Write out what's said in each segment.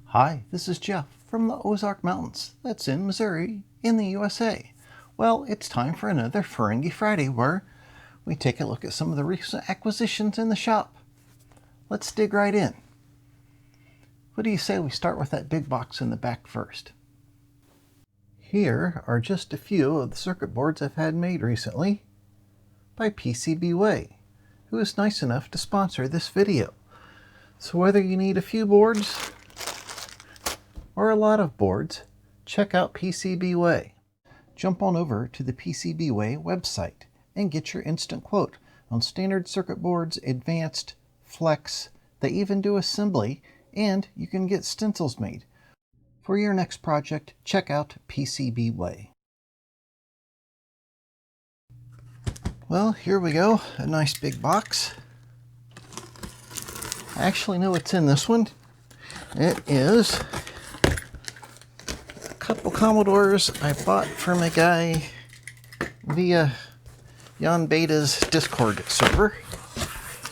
Hi, this is Jeff from the Ozark Mountains. That's in Missouri, in the USA. Well, it's time for another Ferengi Friday where we take a look at some of the recent acquisitions in the shop. Let's dig right in. What do you say we start with that big box in the back first? Here are just a few of the circuit boards I've had made recently by PCB, who is nice enough to sponsor this video. So whether you need a few boards or a lot of boards, check out PCB. Jump on over to the PCB website and get your instant quote on standard circuit boards, advanced, flex. They even do assembly, and you can get stencils made. For your next project, check out PCB. Well, here we go, a nice big box. I actually know what's in this one. It is a couple Commodores I bought from a guy via Jan Beta's Discord server.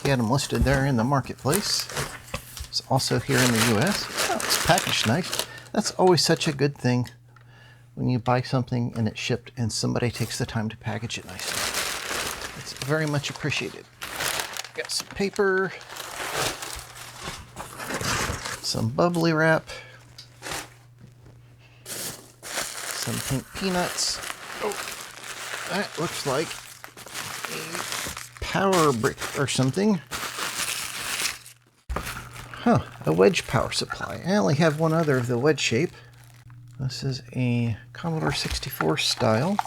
He had them listed there in the marketplace. It's also here in the US. Oh, it's packaged nice. That's always such a good thing when you buy something and it's shipped and somebody takes the time to package it nicely. It's very much appreciated. Got some paper, some bubbly wrap, some pink peanuts. Oh, that looks like a power brick or something. Huh, a wedge power supply. I only have one other of the wedge shape. This is a Commodore 64 style.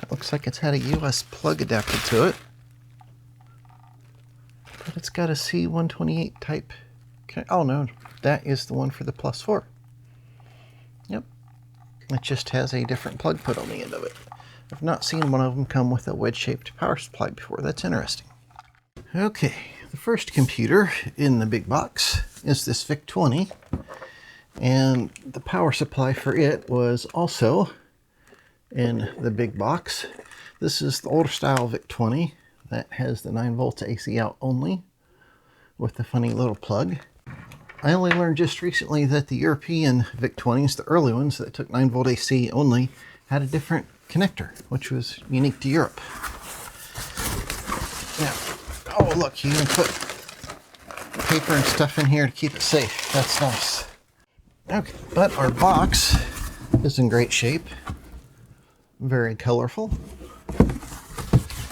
That looks like it's had a US plug adapted to it. But it's got a C128 type. Oh no, that is the one for the +4. Yep. It just has a different plug put on the end of it. I've not seen one of them come with a wedge-shaped power supply before. That's interesting. Okay, the first computer in the big box is this VIC-20, and the power supply for it was also in the big box. This is the older style VIC-20 that has the 9 volts AC out only with the funny little plug. I only learned just recently that the European VIC-20s, the early ones that took 9 volt AC only, had a different connector, which was unique to Europe. Now, oh look, you can put paper and stuff in here to keep it safe. That's nice. Okay, but our box is in great shape. Very colorful.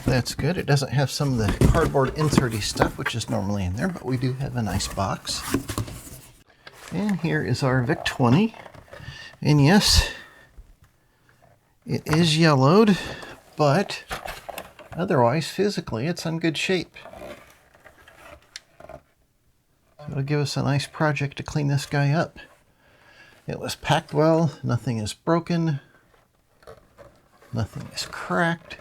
That's good. It doesn't have some of the cardboard inserty stuff, which is normally in there, but we do have a nice box. And here is our VIC-20. And yes, it is yellowed, but otherwise, physically, it's in good shape. So it'll give us a nice project to clean this guy up. It was packed well, nothing is broken, nothing is cracked.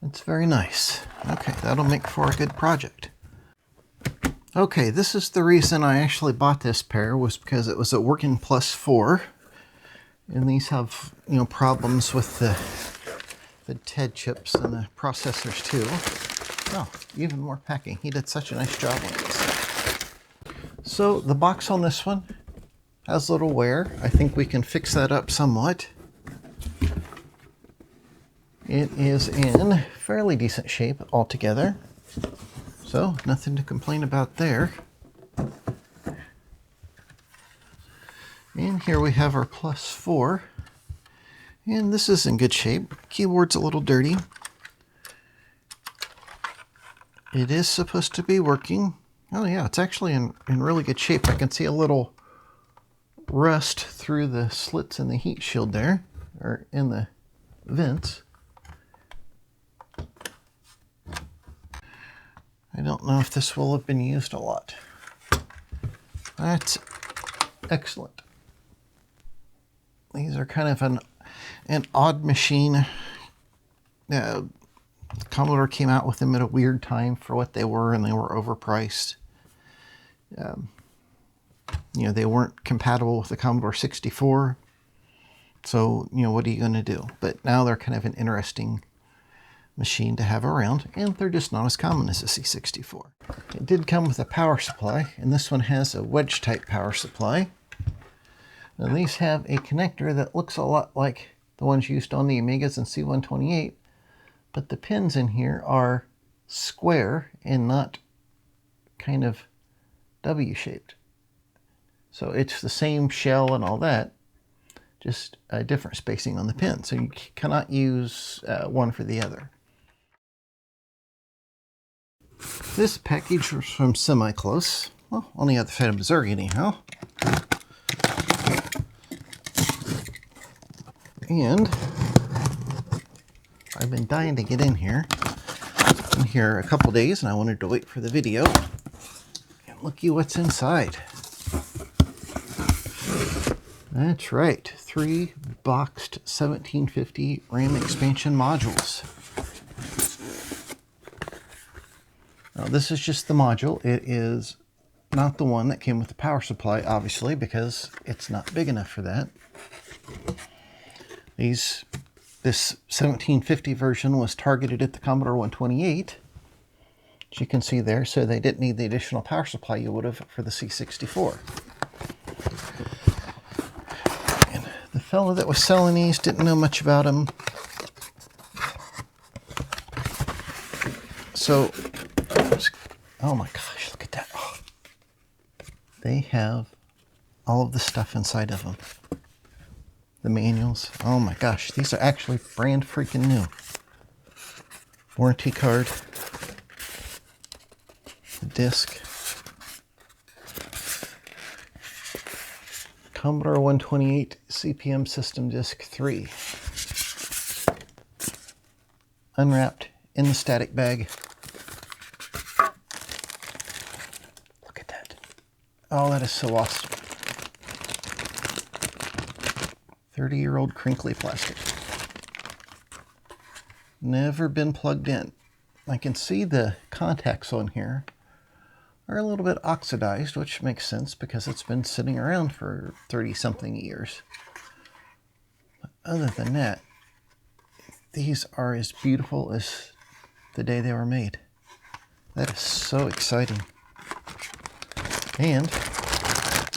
It's very nice. Okay, that'll make for a good project. Okay, this is the reason I actually bought this pair, was because it was a working +4. And these have, you know, problems with the TED chips and the processors too. Oh, even more packing. He did such a nice job on this. So the box on this one has a little wear. I think we can fix that up somewhat. It is in fairly decent shape altogether, so nothing to complain about there. And here we have our +4, and this is in good shape. Keyboard's a little dirty. It is supposed to be working. Oh yeah, it's actually in really good shape. I can see a little rust through the slits in the heat shield there, or in the vents. I don't know if this will have been used a lot. That's excellent. These are kind of an odd machine. Commodore came out with them at a weird time for what they were, and they were overpriced. You know, they weren't compatible with the Commodore 64. So, you know, what are you going to do? But now they're kind of an interesting machine to have around, and they're just not as common as the C64. It did come with a power supply, and this one has a wedge type power supply. And these have a connector that looks a lot like the ones used on the Amigas and C128, but the pins in here are square and not kind of W-shaped. So it's the same shell and all that, just a different spacing on the pin. So you cannot use one for the other. This package was from Semi-Close. Well, on the other side of Missouri anyhow. And I've been dying to get in here. I've been here a couple days and I wanted to wait for the video. And looky what's inside. That's right, 3 boxed 1750 RAM expansion modules. Now this is just the module. It is not the one that came with the power supply, obviously, because it's not big enough for that. This 1750 version was targeted at the Commodore 128, as you can see there, so they didn't need the additional power supply you would have for the C64. And the fellow that was selling these didn't know much about them. So, oh my gosh, look at that. Oh. They have all of the stuff inside of them. The manuals. Oh my gosh, these are actually brand freaking new. Warranty card. The disc. Commodore 128 CPM System Disk 3. Unwrapped in the static bag. Look at that. Oh, that is so awesome. 30-year-old crinkly plastic. Never been plugged in. I can see the contacts on here are a little bit oxidized, which makes sense because it's been sitting around for 30-something years. But other than that, these are as beautiful as the day they were made. That is so exciting. And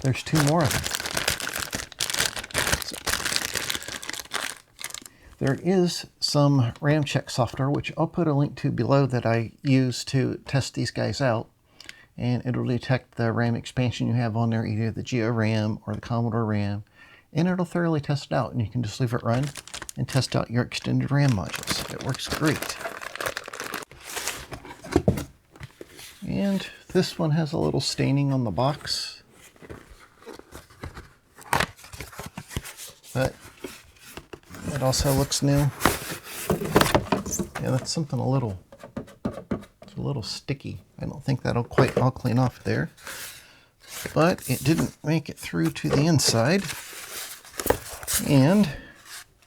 there's 2 more of them. There is some RAM check software, which I'll put a link to below, that I use to test these guys out. And it'll detect the RAM expansion you have on there, either the Geo RAM or the Commodore RAM. And it'll thoroughly test it out. And you can just leave it run and test out your extended RAM modules. It works great. And this one has a little staining on the box. But it also looks new. Yeah, that's something a little sticky. I don't think that'll quite all clean off there. But it didn't make it through to the inside. And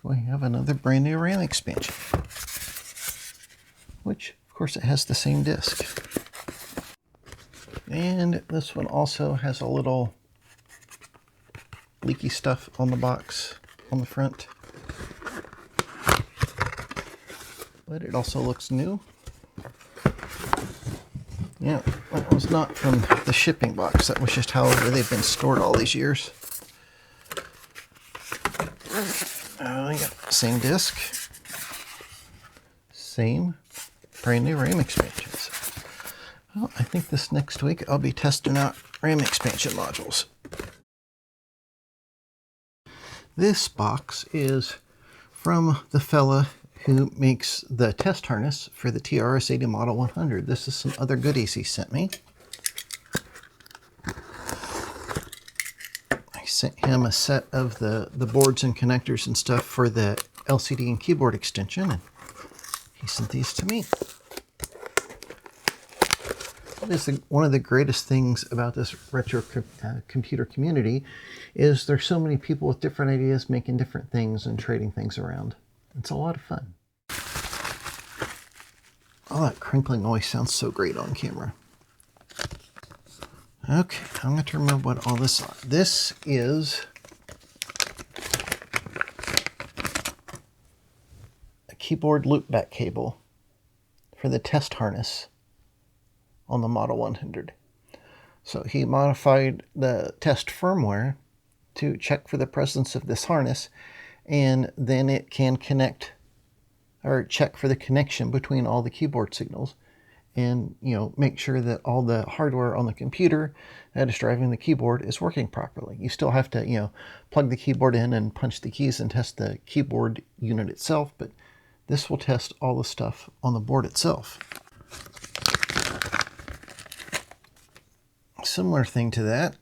we have another brand new RAM expansion. Which, of course, it has the same disc. And this one also has a little leaky stuff on the box on the front. But it also looks new. Yeah, that was not from the shipping box. That was just however they've been stored all these years. We got the same disc. Same brand new RAM expansions. Well, I think this next week I'll be testing out RAM expansion modules. This box is from the fella who makes the test harness for the TRS-80 Model 100. This is some other goodies he sent me. I sent him a set of the boards and connectors and stuff for the LCD and keyboard extension, and he sent these to me. One of the greatest things about this retro computer community is there's so many people with different ideas making different things and trading things around. It's a lot of fun. Oh, that crinkling always sounds so great on camera. Okay, I'm going to remember what all this is. This is keyboard loopback cable for the test harness on the Model 100. So he modified the test firmware to check for the presence of this harness, and then it can connect or check for the connection between all the keyboard signals, and make sure that all the hardware on the computer that is driving the keyboard is working properly. You still have to plug the keyboard in and punch the keys and test the keyboard unit itself, but this will test all the stuff on the board itself. Similar thing to that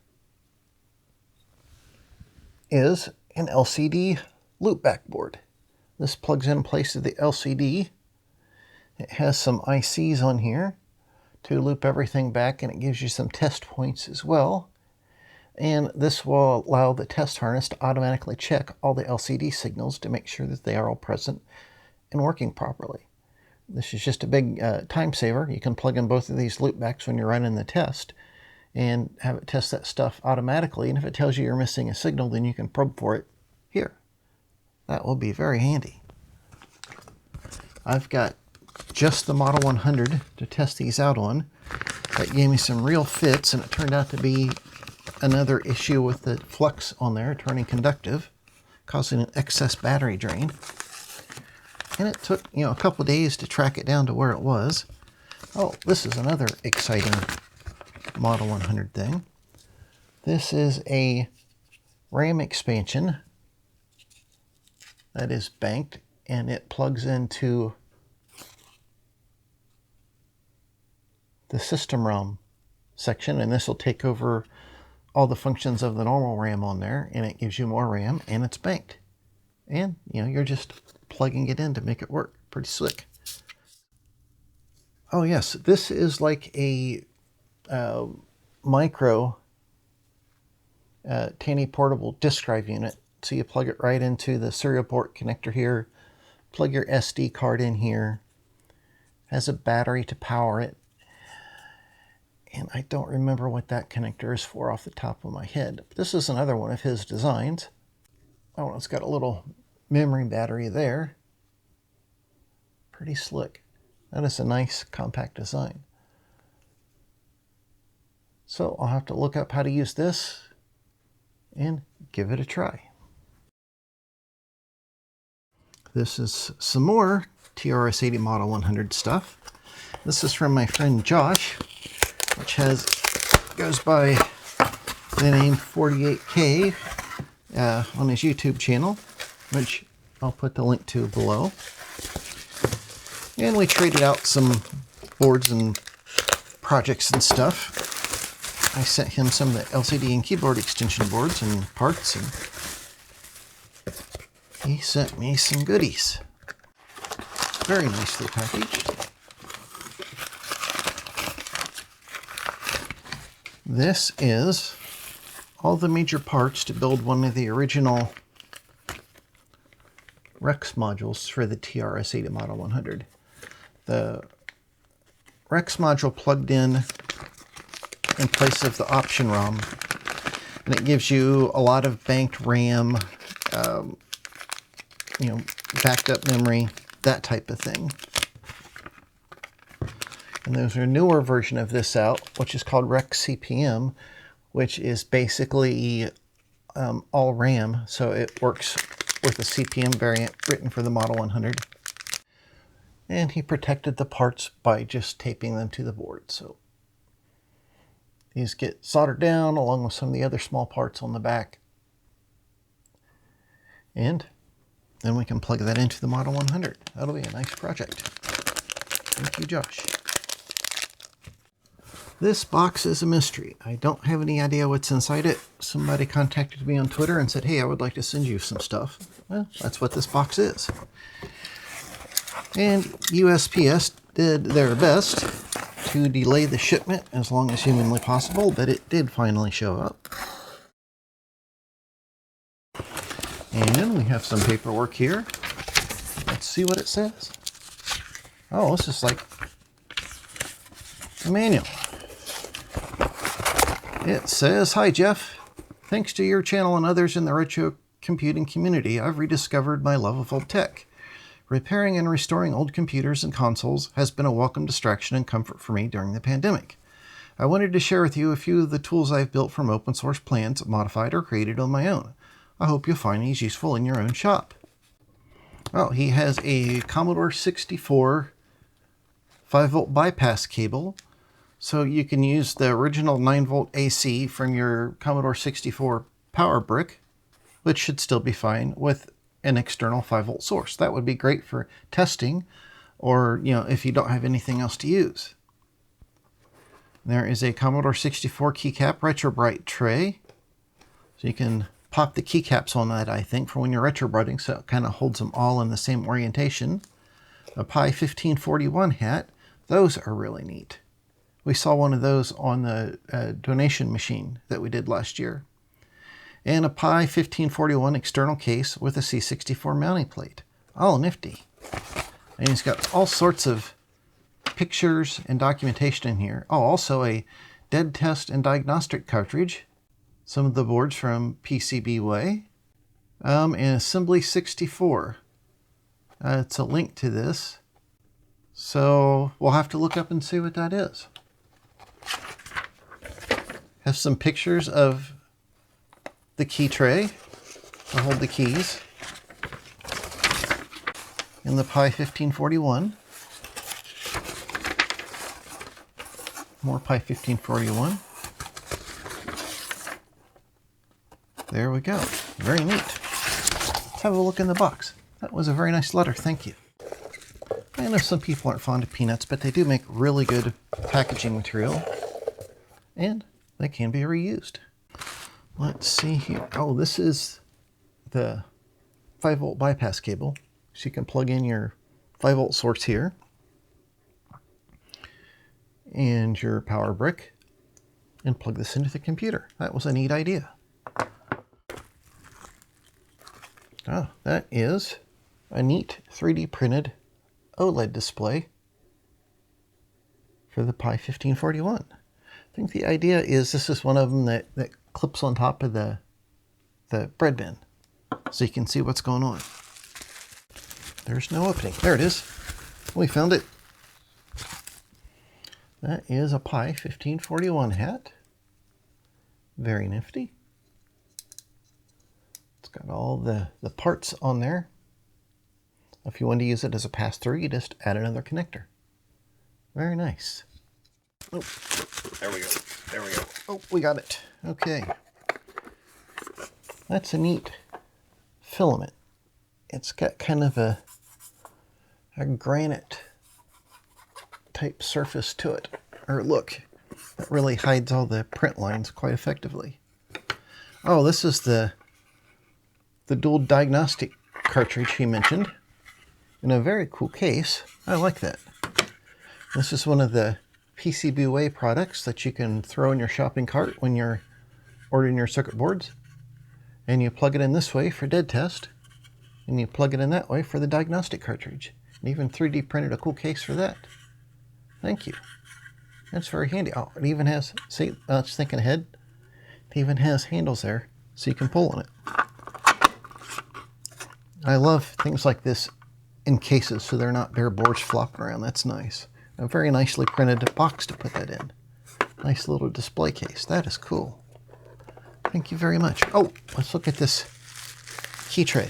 is an LCD loopback board. This plugs in place of the LCD. It has some ICs on here to loop everything back, and it gives you some test points as well. And this will allow the test harness to automatically check all the LCD signals to make sure that they are all present and working properly. This is just a big time saver. You can plug in both of these loopbacks when you're running the test and have it test that stuff automatically. And if it tells you you're missing a signal, then you can probe for it here. That will be very handy. I've got just the Model 100 to test these out on. That gave me some real fits, and it turned out to be another issue with the flux on there turning conductive, causing an excess battery drain. And it took a couple days to track it down to where it was. Oh, this is another exciting Model 100 thing. This is a RAM expansion that is banked, and it plugs into the system ROM section, and this will take over all the functions of the normal RAM on there, and it gives you more RAM, and it's banked. And you're just plugging it in to make it work. Pretty slick. Oh yes, this is like a micro Tandy portable disk drive unit. So you plug it right into the serial port connector here, plug your SD card in here, has a battery to power it, and I don't remember what that connector is for off the top of my head. But this is another one of his designs. Oh, it's got a little memory battery there. Pretty slick. That is a nice compact design. So I'll have to look up how to use this and give it a try. This is some more TRS-80 Model 100 stuff. This is from my friend Josh, which goes by the name 48K on his YouTube channel, which I'll put the link to below. And we traded out some boards and projects and stuff. I sent him some of the LCD and keyboard extension boards and parts, and he sent me some goodies. Very nicely packaged. This is all the major parts to build one of the original Rex modules for the TRS-80 Model 100. The Rex module plugged in place of the option ROM, and it gives you a lot of banked RAM, backed up memory, that type of thing. And there's a newer version of this out, which is called Rex CPM, which is basically all RAM, so it works with a CPM variant written for the Model 100. And he protected the parts by just taping them to the board. So these get soldered down along with some of the other small parts on the back. And then we can plug that into the Model 100. That'll be a nice project. Thank you, Josh. This box is a mystery. I don't have any idea what's inside it. Somebody contacted me on Twitter and said, hey, I would like to send you some stuff. Well, that's what this box is. And USPS did their best to delay the shipment as long as humanly possible, but it did finally show up. And we have some paperwork here. Let's see what it says. Oh, this is like a manual. It says, hi Jeff, thanks to your channel and others in the retro computing community, I've rediscovered my love of old tech. Repairing and restoring old computers and consoles has been a welcome distraction and comfort for me during the pandemic. I wanted to share with you a few of the tools I've built from open source plans, modified or created on my own. I hope you'll find these useful in your own shop. Oh, he has a Commodore 64 5-volt bypass cable, so you can use the original 9-volt AC from your Commodore 64 power brick, which should still be fine, with an external 5-volt source. That would be great for testing, or if you don't have anything else to use. There is a Commodore 64 keycap retrobrite tray, so you can pop the keycaps on that, I think, for when you're retrobriting, so it kind of holds them all in the same orientation. A Pi 1541 hat. Those are really neat. We saw one of those on the donation machine that we did last year. And a Pi 1541 external case with a C64 mounting plate. All nifty. And he's got all sorts of pictures and documentation in here. Oh, also a dead test and diagnostic cartridge. Some of the boards from PCB Way. And Assembly 64. It's a link to this. So we'll have to look up and see what that is. Have some pictures of the key tray to hold the keys. And the Pi 1541. More Pi 1541. There we go. Very neat. Let's have a look in the box. That was a very nice letter. Thank you. I know some people aren't fond of peanuts, but they do make really good packaging material. And they can be reused. Let's see here. Oh, this is the 5-volt bypass cable. So you can plug in your 5-volt source here. And your power brick. And plug this into the computer. That was a neat idea. Oh, that is a neat 3D printed OLED display for the Pi 1541. I think the idea is this is one of them that clips on top of the bread bin, so you can see what's going on. There's no opening. There it is. We found it. That is a Pi 1541 hat. Very nifty. It's got all the parts on there. If you want to use it as a pass-through, you just add another connector. Very nice. Oh, there we go. There we go. Oh, we got it. Okay. That's a neat filament. It's got kind of a granite type surface to it. Or look, it really hides all the print lines quite effectively. Oh, this is the dual diagnostic cartridge he mentioned. In a very cool case. I like that. This is one of the PCB Way products that you can throw in your shopping cart when you're ordering your circuit boards. And you plug it in this way for dead test. And you plug it in that way for the diagnostic cartridge. And even 3D printed a cool case for that. Thank you. That's very handy. Oh, it even has, see, I was thinking ahead. It even has handles there so you can pull on it. I love things like this in cases so they're not bare boards flopping around. That's nice. A very nicely printed box to put that in. Nice little display case. That is cool. Thank you very much. Oh, let's look at this key tray.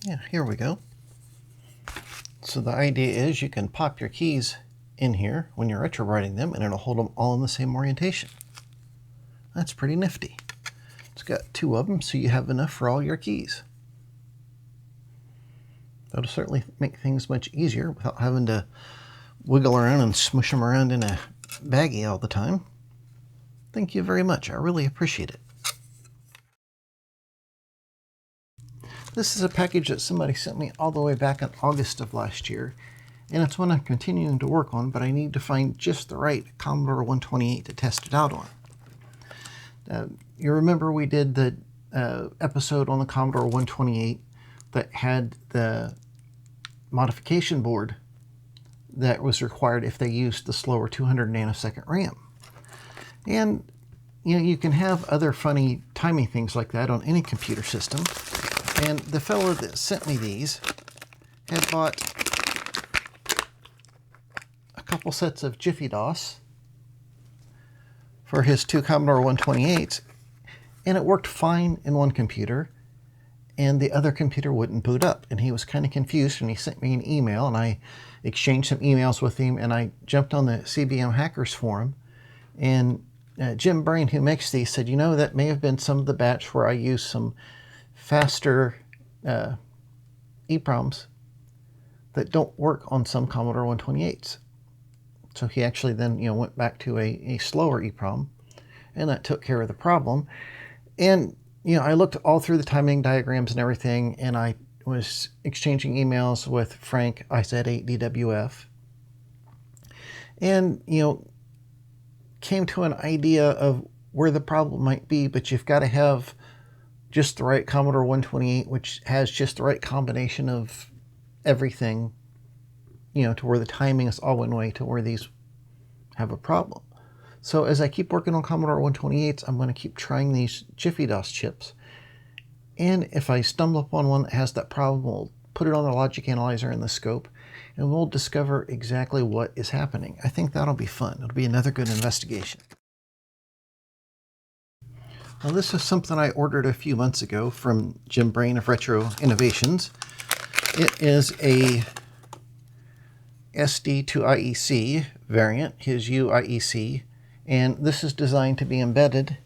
Yeah, here we go. So the idea is you can pop your keys in here when you're retrowriting them and it'll hold them all in the same orientation. That's pretty nifty. It's got 2 of them so you have enough for all your keys. That'll certainly make things much easier without having to wiggle around and smush them around in a baggie all the time. Thank you very much. I really appreciate it. This is a package that somebody sent me all the way back in August of last year, and it's one I'm continuing to work on, but I need to find just the right Commodore 128 to test it out on. You remember we did the episode on the Commodore 128 that had the modification board that was required if they used the slower 200 nanosecond RAM. And you can have other funny timing things like that on any computer system. And the fellow that sent me these had bought a couple sets of JiffyDOS for his 2 Commodore 128s, and it worked fine in one computer, and the other computer wouldn't boot up. And he was kind of confused, and he sent me an email, and I exchanged some emails with him, and I jumped on the CBM Hackers forum, and Jim Brain, who makes these, said, you know, that may have been some of the batch where I used some faster EEPROMs that don't work on some Commodore 128s. So he actually then, went back to a slower EEPROM, and that took care of the problem. And, I looked all through the timing diagrams and everything, and I was exchanging emails with Frank, IZ8DWF, and, came to an idea of where the problem might be, but you've got to have just the right Commodore 128, which has just the right combination of everything, to where the timing is all one way to where these have a problem. So as I keep working on Commodore 128s, I'm going to keep trying these JiffyDOS chips. And if I stumble upon one that has that problem, we'll put it on the logic analyzer in the scope, and we'll discover exactly what is happening. I think that'll be fun. It'll be another good investigation. Well, this is something I ordered a few months ago from Jim Brain of Retro Innovations. It is a SD to IEC variant, his UIEC, and this is designed to be embedded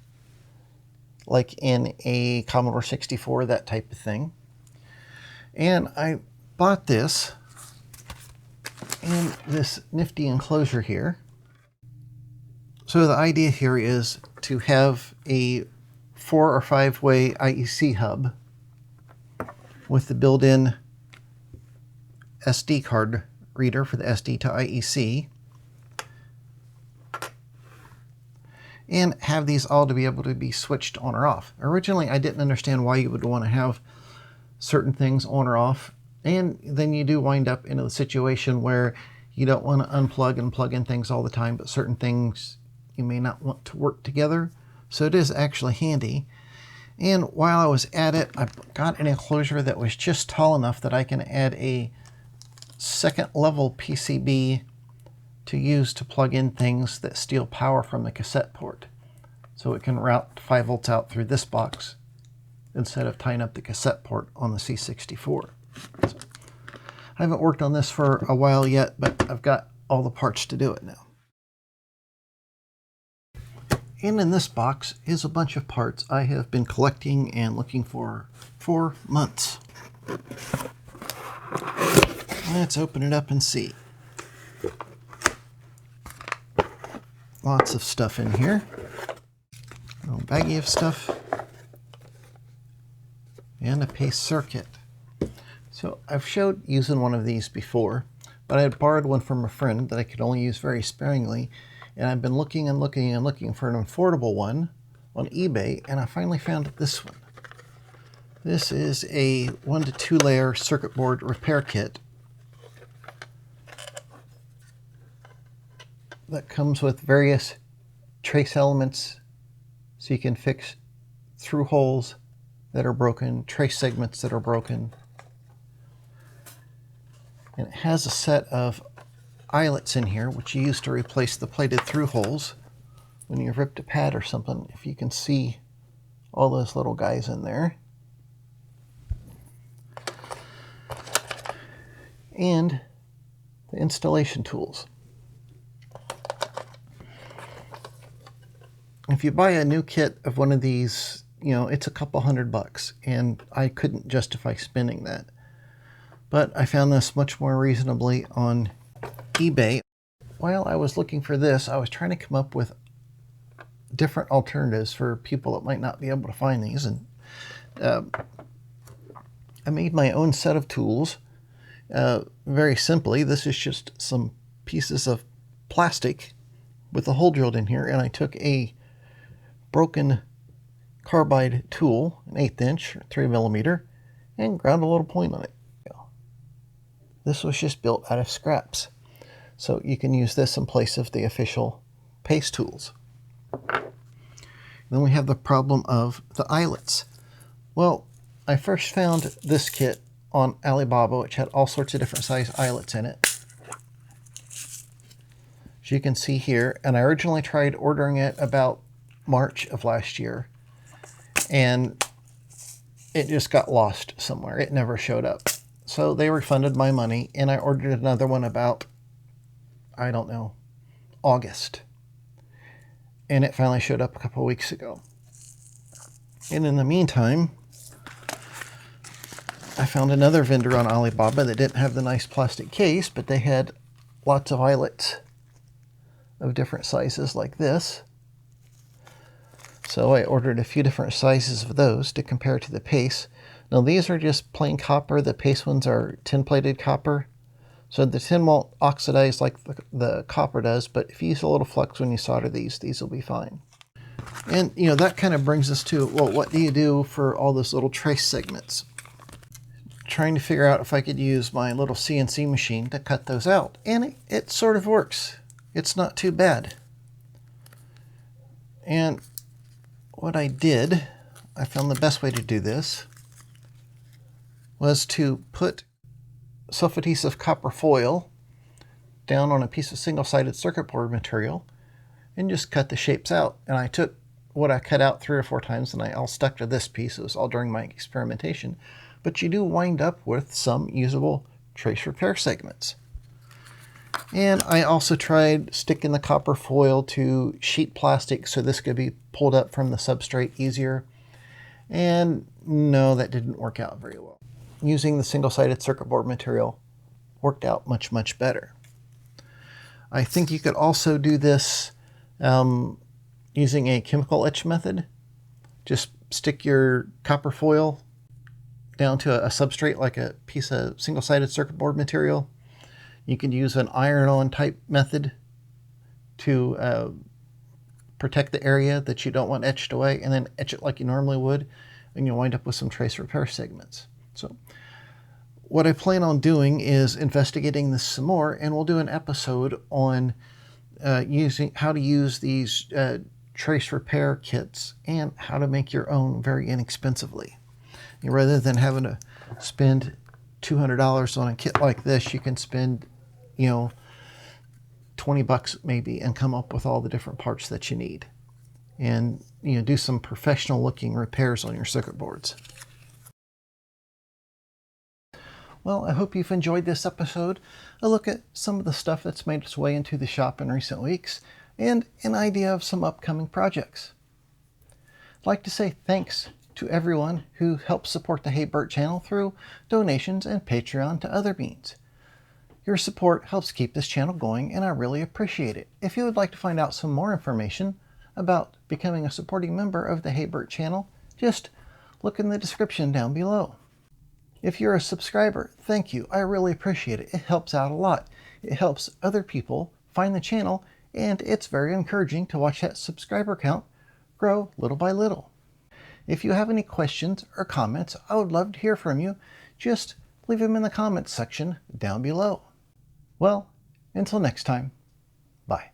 like in a Commodore 64, that type of thing. And I bought this in this nifty enclosure here. So the idea here is to have a 4 or 5-way IEC hub with the built-in SD card reader for the SD to IEC, and have these all to be able to be switched on or off. Originally, I didn't understand why you would want to have certain things on or off, and then you do wind up in a situation where you don't want to unplug and plug in things all the time, but certain things you may not want to work together. So it is actually handy. And while I was at it, I got an enclosure that was just tall enough that I can add a second level PCB to use to plug in things that steal power from the cassette port. So it can route 5 volts out through this box instead of tying up the cassette port on the C64. So I haven't worked on this for a while yet, but I've got all the parts to do it now. And in this box is a bunch of parts I have been collecting and looking for months. Let's open it up and see. Lots of stuff in here. A little baggie of stuff. And a paste circuit. So I've showed using one of these before, but I had borrowed one from a friend that I could only use very sparingly, and I've been looking and looking and looking for an affordable one on eBay, and I finally found this one. This is a 1 to 2 layer circuit board repair kit that comes with various trace elements so you can fix through holes that are broken, trace segments that are broken. And it has a set of eyelets in here, which you use to replace the plated through holes when you've ripped a pad or something, if you can see all those little guys in there. And the installation tools. If you buy a new kit of one of these, it's a couple $100, and I couldn't justify spending that. But I found this much more reasonably on eBay. While I was looking for this, I was trying to come up with different alternatives for people that might not be able to find these. And I made my own set of tools. Very simply, this is just some pieces of plastic with a hole drilled in here, and I took a broken carbide tool, an 1/8 inch, 3 millimeter, and ground a little point on it. This was just built out of scraps, so you can use this in place of the official paste tools. Then we have the problem of the eyelets. Well, I first found this kit on Alibaba, which had all sorts of different size eyelets in it. As you can see here, and I originally tried ordering it about March of last year, and it just got lost somewhere. It never showed up. So they refunded my money, and I ordered another one about, I don't know, August. And it finally showed up a couple of weeks ago. And in the meantime, I found another vendor on Alibaba that didn't have the nice plastic case, but they had lots of eyelets of different sizes like this. So I ordered a few different sizes of those to compare to the paste. Now these are just plain copper. The paste ones are tin-plated copper. So the tin won't oxidize like the copper does, but if you use a little flux when you solder these will be fine. And you know, that kind of brings us to, well, what do you do for all those little trace segments? Trying to figure out if I could use my little CNC machine to cut those out. And it sort of works. It's not too bad. And what I did, I found the best way to do this was to put self-adhesive copper foil down on a piece of single-sided circuit board material and just cut the shapes out. And I took what I cut out 3 or 4 times and I all stuck to this piece. It was all during my experimentation. But you do wind up with some usable trace repair segments. And I also tried sticking the copper foil to sheet plastic so this could be pulled up from the substrate easier. And no, that didn't work out very well. Using the single-sided circuit board material worked out much, much better. I think you could also do this using a chemical etch method. Just stick your copper foil down to a substrate like a piece of single-sided circuit board material. You can use an iron-on type method to protect the area that you don't want etched away, and then etch it like you normally would, and you'll wind up with some trace repair segments. So what I plan on doing is investigating this some more, and we'll do an episode on using how to use these trace repair kits and how to make your own very inexpensively. And rather than having to spend $200 on a kit like this, you can spend, you know, $20 maybe and come up with all the different parts that you need, and you know, do some professional looking repairs on your circuit boards. Well, I hope you've enjoyed this episode, a look at some of the stuff that's made its way into the shop in recent weeks, and an idea of some upcoming projects. I'd like to say thanks to everyone who helps support the Hey Bert channel through donations and Patreon to other means. Your support helps keep this channel going, and I really appreciate it. If you would like to find out some more information about becoming a supporting member of the Hey Bert channel, just look in the description down below. If you're a subscriber, thank you. I really appreciate it. It helps out a lot. It helps other people find the channel, and it's very encouraging to watch that subscriber count grow little by little. If you have any questions or comments, I would love to hear from you. Just leave them in the comments section down below. Well, until next time, bye.